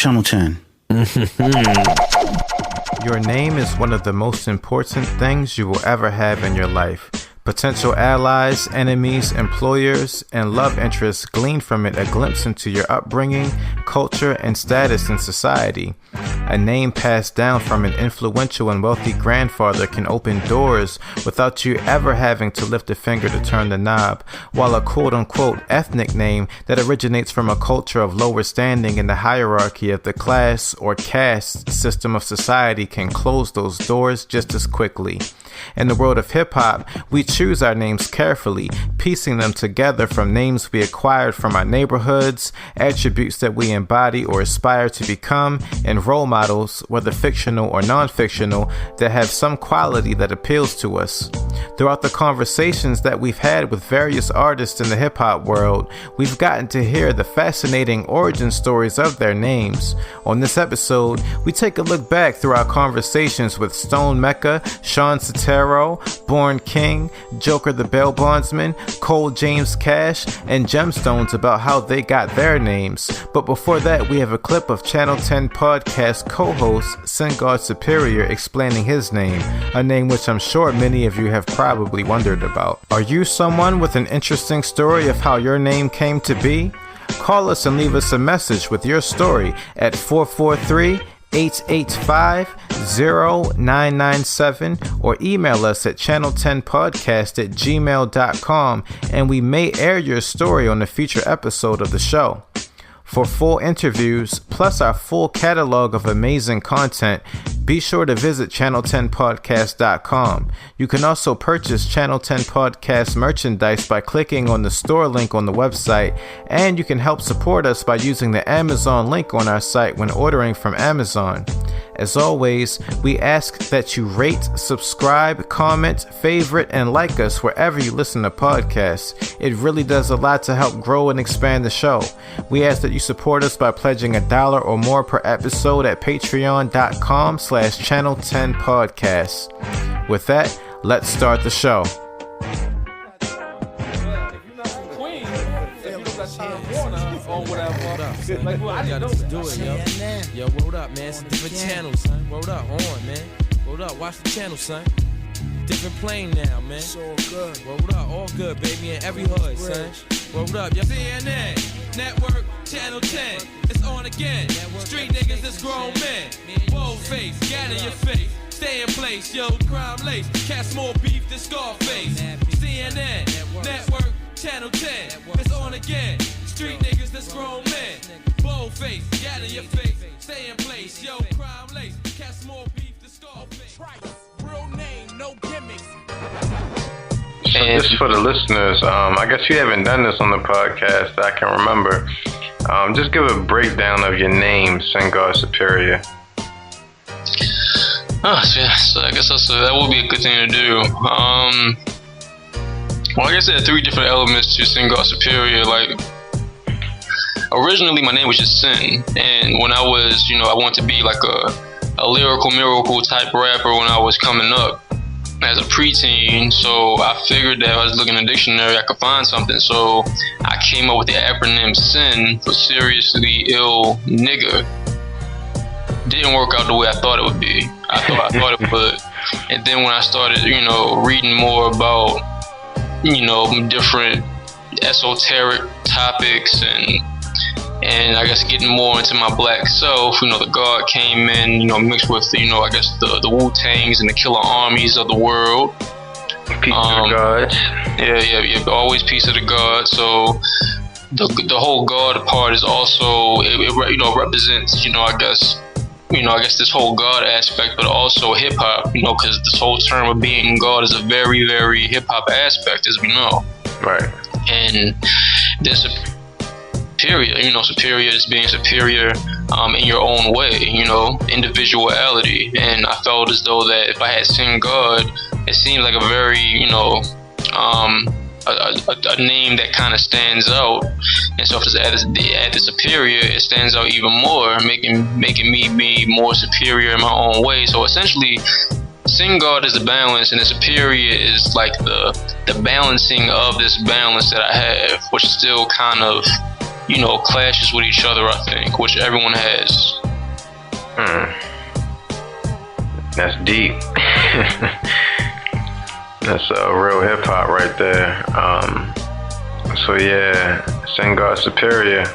Channel 10. Your name is one of the most important things you will ever have in your life. Potential allies, enemies, employers, and love interests glean from it a glimpse into your upbringing, culture, and status in society. A name passed down from an influential and wealthy grandfather can open doors without you ever having to lift a finger to turn the knob, while a quote-unquote ethnic name that originates from a culture of lower standing in the hierarchy of the class or caste system of society can close those doors just as quickly. In the world of hip-hop, we choose our names carefully, piecing them together from names we acquired from our neighborhoods, attributes that we embody or aspire to become, and role models, whether fictional or non-fictional, that have some quality that appeals to us. Throughout the conversations that we've had with various artists in the hip-hop world, we've gotten to hear the fascinating origin stories of their names. On this episode, we take a look back through our conversations with Stone Mecca, Sean Sotero, Born King, Joker the Bail Bondsman, Cole James Cash, and Gemstones about how they got their names. But before that, we have a clip of Channel 10 podcast co-host Sin God Superior explaining his name, a name which I'm sure many of you have probably wondered about. Are you someone with an interesting story of how your name came to be? Call us and leave us a message with your story at 443-885-0997 or email us at channel10podcast@gmail.com and we may air your story on a future episode of the show. For full interviews, plus our full catalog of amazing content, be sure to visit channel10podcast.com. You can also purchase Channel 10 Podcast merchandise by clicking on the store link on the website, and you can help support us by using the Amazon link on our site when ordering from Amazon. As always, we ask that you rate, subscribe, comment, favorite, and like us wherever you listen to podcasts. It really does a lot to help grow and expand the show. We ask that you support us by pledging $1 or more per episode at patreon.com/channel10podcast. With that, let's start the show. Like, well, I didn't know that. Do it, yo. Yo, word up, man. It's a different channel, son. Word up, on, man. Word up, watch the channel, son. Different plane now, man. It's all good. Word up, all good, baby, in every hood, son. Word up, yo. CNN, Network, Channel 10, it's on again. Street niggas, it's grown men. Bold face, gather your face. Stay in place, yo, crime lace. Cast more beef than Scarface. CNN, Network, Channel 10, it's on again. Street niggas, that's grown men. Bold face, gather your face. Stay in place, yo, crime lace. Cast more beef than Scarface. Real name, no gimmicks. So just for the listeners, I guess you haven't done this on the podcast that I can remember. Just give a breakdown of your name, Sin God Superior. Yeah, so I guess that would be a good thing to do. Well, I guess there are three different elements to Sin God Superior. Like, originally my name was just Sin, and when I was, I wanted to be like a lyrical miracle type rapper when I was coming up as a preteen, so I figured that if I was looking in the dictionary I could find something, so I came up with the acronym SIN for seriously ill nigga. Didn't work out the way I thought it would be. I thought it would, and then when I started, reading more about, different esoteric topics and I guess getting more into my black self, the God came in, mixed with, I guess the Wu-Tangs and the killer armies of the world. Peace to the gods. Yeah, always peace to the God. So the whole God part is also, it represents, I guess this whole God aspect, but also hip hop, because this whole term of being God is a very, very hip hop aspect, as we know. Right. And there's superior, superior is being superior in your own way, individuality. And I felt as though that if I had seen God, it seemed like a very, a name that kind of stands out. And so if it's add the superior, it stands out even more, making me be more superior in my own way. So essentially, Sin God is the balance, and the superior is like the balancing of this balance that I have, which is still kind of clashes with each other, I think, which everyone has. That's deep. That's a real hip hop right there. So yeah, Sin God Superior.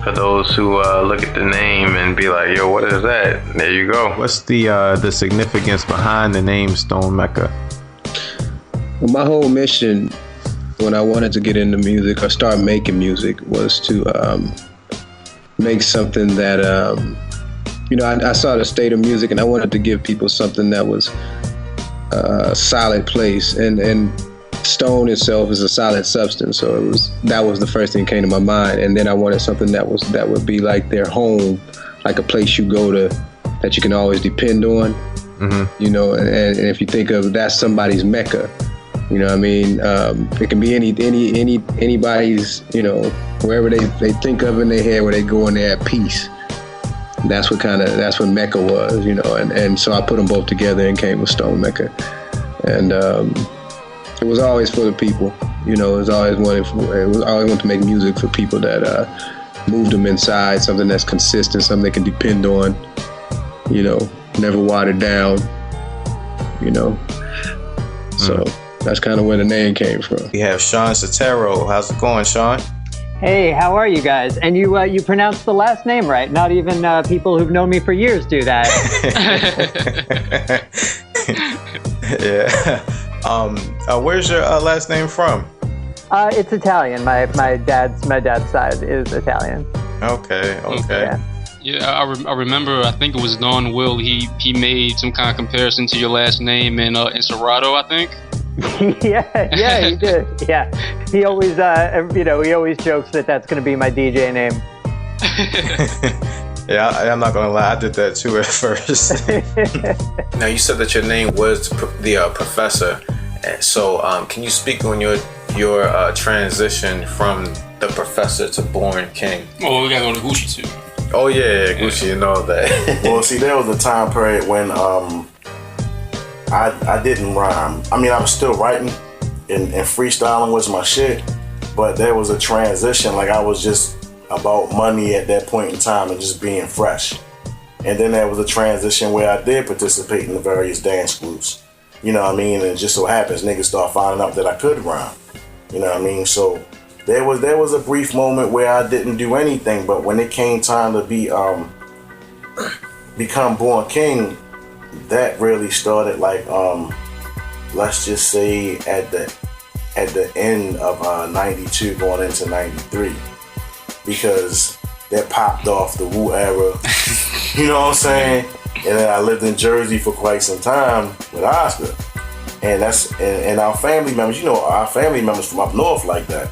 For those who look at the name and be like, "Yo, what is that?" There you go. What's the significance behind the name Stone Mecca? Well, my whole mission when I wanted to get into music or start making music was to make something that I saw the state of music, and I wanted to give people something that was a solid place, and stone itself is a solid substance, so that was the first thing that came to my mind. And then I wanted something that would be like their home, like a place you go to that you can always depend on. And if you think of that's somebody's Mecca, it can be anybody's, wherever they think of in their head, where they go in there at peace. That's what Mecca was, and so I put them both together and came with Stone Mecca. And it was always for the people, it was always wanted to make music for people that moved them inside, something that's consistent, something they can depend on, never watered down, So that's kind of where the name came from. We have Sean Sotero. How's it going, Sean? Hey, how are you guys? And you pronounced the last name right. Not even people who've known me for years do that. Yeah. Where's your last name from? It's Italian. My dad's side is Italian. Okay. Yeah, I remember. I think it was Don Will. He made some kind of comparison to your last name in Serato, I think. yeah, he did. Yeah, he always jokes that that's going to be my DJ name. Yeah, I'm not gonna lie, I did that too at first. Now you said that your name was the Professor, so can you speak on your transition from the Professor to Born King? Oh, we gotta go to Gucci too. Oh yeah, Gucci and all that. Well, see, there was a time period when I didn't rhyme. I mean, I was still writing, and freestyling was my shit, but there was a transition. Like, I was just about money at that point in time and just being fresh. And then there was a transition where I did participate in the various dance groups. You know what I mean? And it just so happens niggas start finding out that I could rhyme. You know what I mean? So there was a brief moment where I didn't do anything, but when it came time to become Born King, that really started like let's just say at the end of 92 going into 93, because that popped off the Wu era. You know what I'm saying? And then I lived in Jersey for quite some time with Oscar, and and our family members, our family members from up north like that.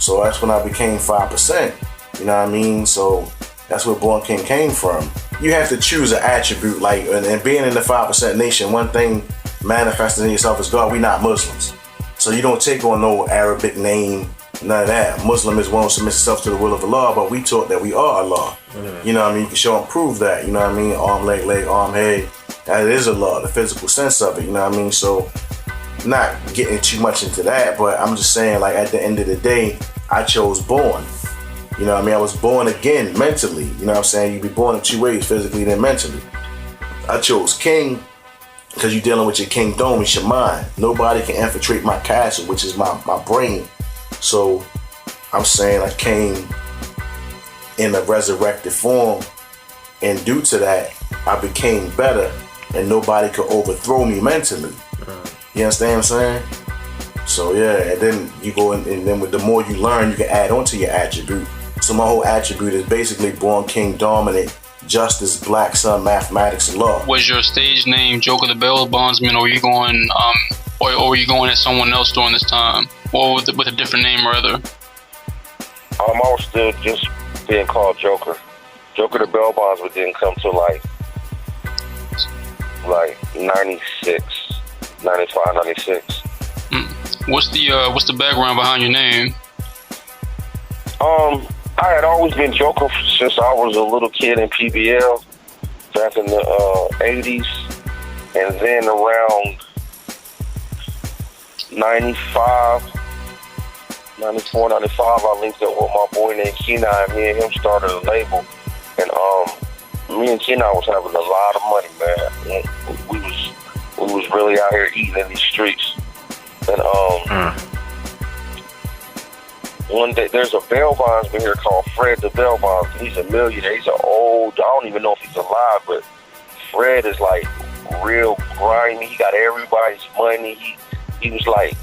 So that's when I became 5%. You know what I mean? So that's where Born King came from. You have to choose an attribute, like, and being in the 5% nation, one thing manifesting in yourself is God. We not Muslims, so you don't take on no Arabic name, none of that. Muslim is one who submits himself to the will of Allah, but we taught that we are Allah. You know what I mean? You can show and prove that. You know what I mean? Arm, leg, arm, head. That is Allah, the physical sense of it. You know what I mean? So, not getting too much into that, but I'm just saying, like, at the end of the day, I chose born. You know what I mean? I was born again mentally. You know what I'm saying? You be born in two ways, physically and mentally. I chose king because you're dealing with your kingdom, it's your mind. Nobody can infiltrate my castle, which is my brain. So I'm saying I came in a resurrected form, and due to that, I became better, and nobody could overthrow me mentally. You understand what I'm saying? So yeah, and then you go and then with the more you learn, you can add on to your attribute. So my whole attribute is basically Born King, dominant, justice, black sun, mathematics, and law. Was your stage name Joker the Bail Bondsman, or were you going or were you going as someone else during this time, or with a different name rather? I was still just being called Joker. Joker the Bail Bondsman didn't come till like 96, 95, 96. What's the background behind your name? I had always been Joker since I was a little kid in PBL back in the 80s, and then around 95, 94, 95, I linked up with my boy named Kenai, and me and him started a label. And me and Kenai was having a lot of money, man. We was really out here eating in these streets. And one day, there's a bail bondsman here called Fred the Bail Bondsman. He's a millionaire. He's an old, I don't even know if he's alive, but Fred is like real grimy. He got everybody's money. He was like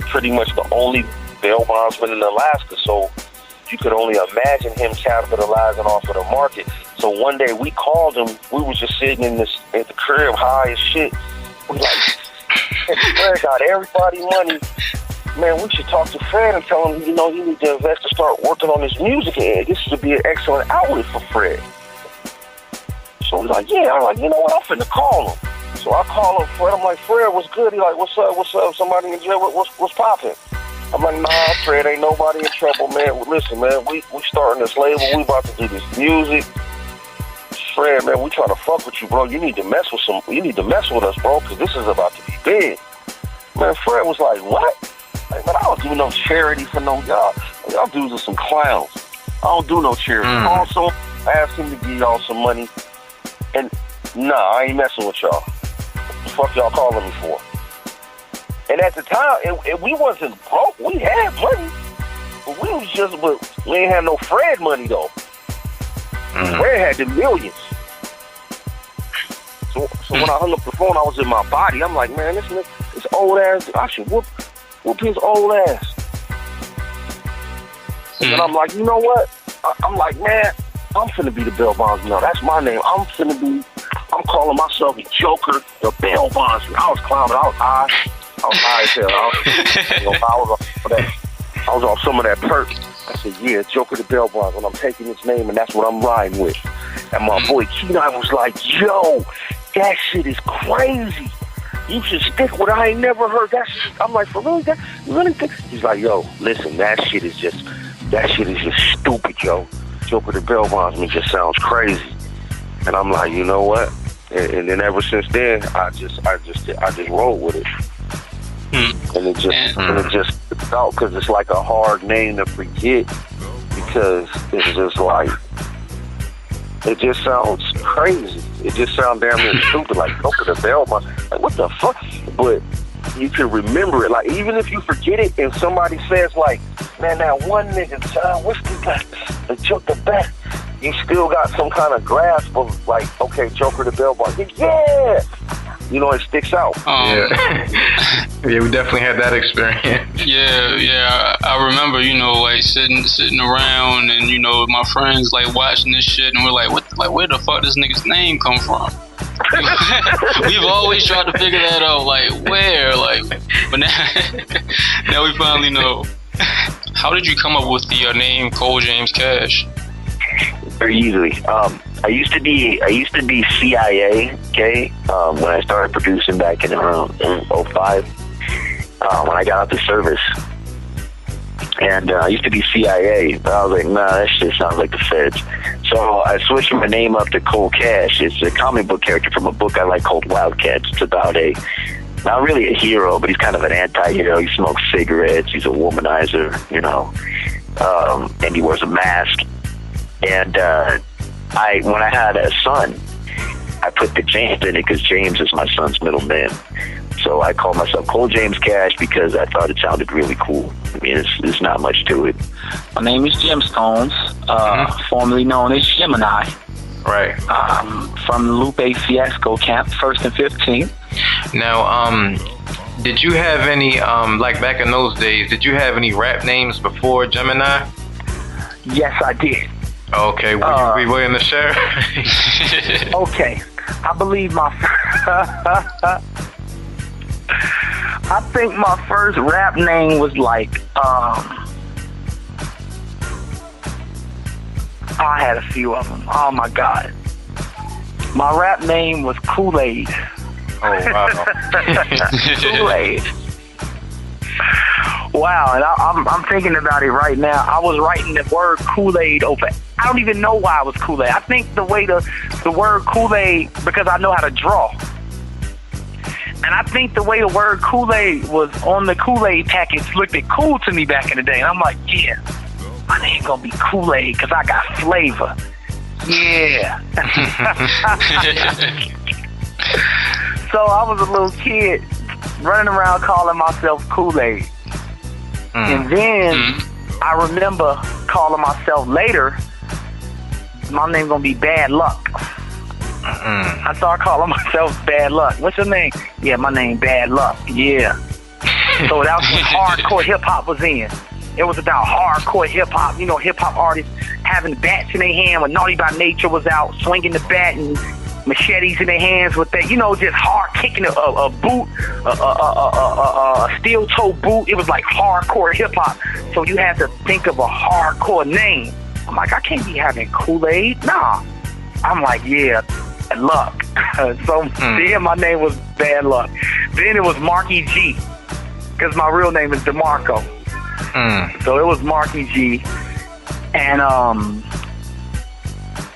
pretty much the only bail bondsman in Alaska. So you could only imagine him capitalizing off of the market. So one day we called him. We was just sitting at the crib high as shit. We like, Fred got everybody money. Man, we should talk to Fred and tell him, he needs to invest to start working on his music. And this would be an excellent outlet for Fred. So we're like, yeah. I'm like, you know what? I'm finna call him. So I call him Fred. I'm like, Fred, what's good? He like, what's up? Somebody in jail? What's popping? I'm like, nah, Fred, ain't nobody in trouble, man. Well, listen, man, we starting this label. We about to do this music. Fred, man, we trying to fuck with you, bro. You need to mess with us, bro, because this is about to be big. Man, Fred was like, what? Like, man, I don't do no charity for no y'all. Y'all dudes are some clowns. I don't do no charity. Also, I asked him to give y'all some money. And, nah, I ain't messing with y'all. What the fuck y'all calling me for? And at the time, we wasn't broke. We had money. But we ain't had no Fred money, though. Fred had the millions. So when I hung up the phone, I was in my body. I'm like, man, this old ass, I should whoop his old ass. And then I'm like, you know what? I'm like, man, I'm finna be the Bail Bondsman now. That's my name. I'm calling myself the Joker, the Bail Bondsman. I was clowning. I was high as hell. I was on some of that perk. I said, yeah, Joker the Bail Bondsman. I'm taking his name, and that's what I'm riding with. And my boy Kenai was like, yo, that shit is crazy. You should stick with it. I ain't never heard that shit. I'm like, for real? You really think? He's like, yo, listen, that shit is just stupid, yo. Joker the Bail Bondsman just sounds crazy. And I'm like, you know what? And then ever since then, I just rolled with it. And it just felt, because it's like a hard name to forget, because it's just like, it just sounds crazy. It just sounds damn near stupid, like Joker the Bail Bondsman. Like, what the fuck? But you can remember it. Like, even if you forget it and somebody says, like, man, that one nigga, John, what's the guy? The Joker back. You still got some kind of grasp of, like, okay, Joker the Bail Bondsman. Yeah! You know, it sticks out. Yeah, we definitely had that experience. Yeah. I remember, like sitting around and, my friends like watching this shit, and we're like, where the fuck does nigga's name come from? We've always tried to figure that out, like, where? Like, but now we finally know. How did you come up with the name Cole James Cash? Very easily. I used to be CIA, okay? When I started producing back in around 05, when I got out the service. And I used to be CIA, but I was like, nah, that shit sounds like the feds. So I switched my name up to Cole Cash. It's a comic book character from a book I like called Wildcats. It's about not really a hero, but he's kind of an anti-hero. He smokes cigarettes. He's a womanizer, and he wears a mask. And when I had a son, I put the James in it because James is my son's middle name. So I call myself Cole James Cash because I thought it sounded really cool. I mean, there's not much to it. My name is Gemstones, formerly known as Gemini. Right. From the Lupe Fiasco camp, 1st and 15th. Now, did you have any, like back in those days, did you have any rap names before Gemini? Yes, I did. Okay, would you be willing to share? Okay, I believe I think my first rap name was like, I had a few of them. Oh my God. My rap name was Kool-Aid. Oh, wow. Kool-Aid. Wow, and I'm thinking about it right now. I was writing the word Kool-Aid over. I don't even know why I was Kool-Aid. I think the way the word Kool-Aid, because I know how to draw. And I think the way the word Kool-Aid was on the Kool-Aid package looked cool to me back in the day. And I'm like, yeah, my name gonna be Kool-Aid because I got flavor. Yeah. So I was a little kid running around calling myself Kool-Aid. And then I remember calling myself later, my name gonna be Bad Luck. I started calling myself Bad Luck. What's your name? Yeah, my name Bad Luck. Yeah. So that was when hardcore hip-hop was in. It was about hardcore hip-hop. You know, hip-hop artists having bats in their hand when Naughty by Nature was out, swinging the bat and machetes in their hands with that, you know, just hard kicking a boot, a steel toe boot. It was like hardcore hip hop. So you had to think of a hardcore name. I'm like, I can't be having Kool-Aid. Nah. I'm like, yeah, Bad Luck. So then my name was Bad Luck. Then it was Marky G, because my real name is DeMarco. So it was Marky G. And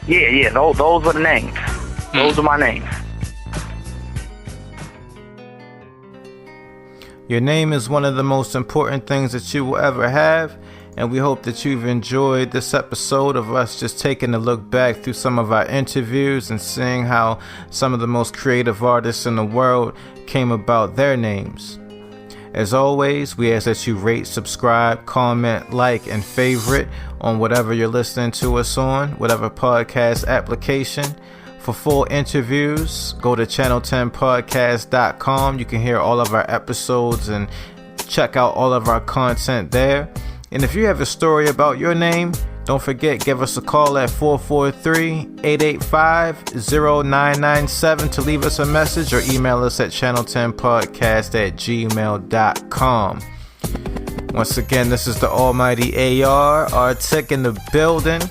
yeah, those were the names. Those are my names. Your name is one of the most important things that you will ever have, and we hope that you've enjoyed this episode of us just taking a look back through some of our interviews and seeing how some of the most creative artists in the world came about their names. As always, we ask that you rate, subscribe, comment, like, and favorite on whatever you're listening to us on, whatever podcast application. For full interviews, go to channel10podcast.com. You can hear all of our episodes and check out all of our content there. And if you have a story about your name, don't forget, give us a call at 443-885-0997 to leave us a message, or email us at channel10podcast@gmail.com. Once again, this is the almighty AR, Artic in the building.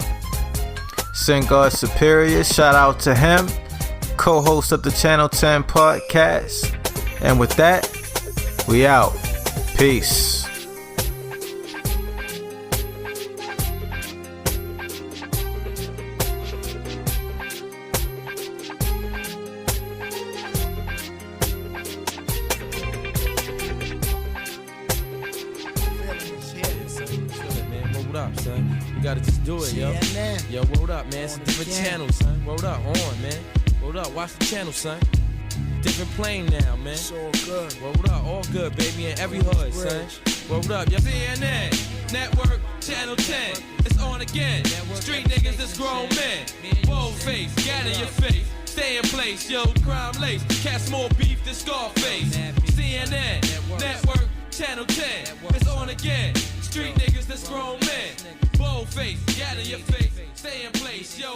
Sin God Superior, shout out to him, co-host of the Channel 10 podcast. And with that, we out. Peace. Gotta just do it, yo. Yo, word up, man. It's a different channel, son. Word up, on, man. Word up, watch the channel, son. Different plane now, man. It's all good. Word up, all good, baby, in every hood, son. Word up, yo. CNN, Network, Channel 10. It's on again. Street niggas, this grown men. Bold face, gather your face. Stay in place, yo. Crime lace. Cast more beef than Scarface. CNN, Network, Channel 10. It's on again. Street niggas, this grown men. Bold face, gather your face, stay in place, yo.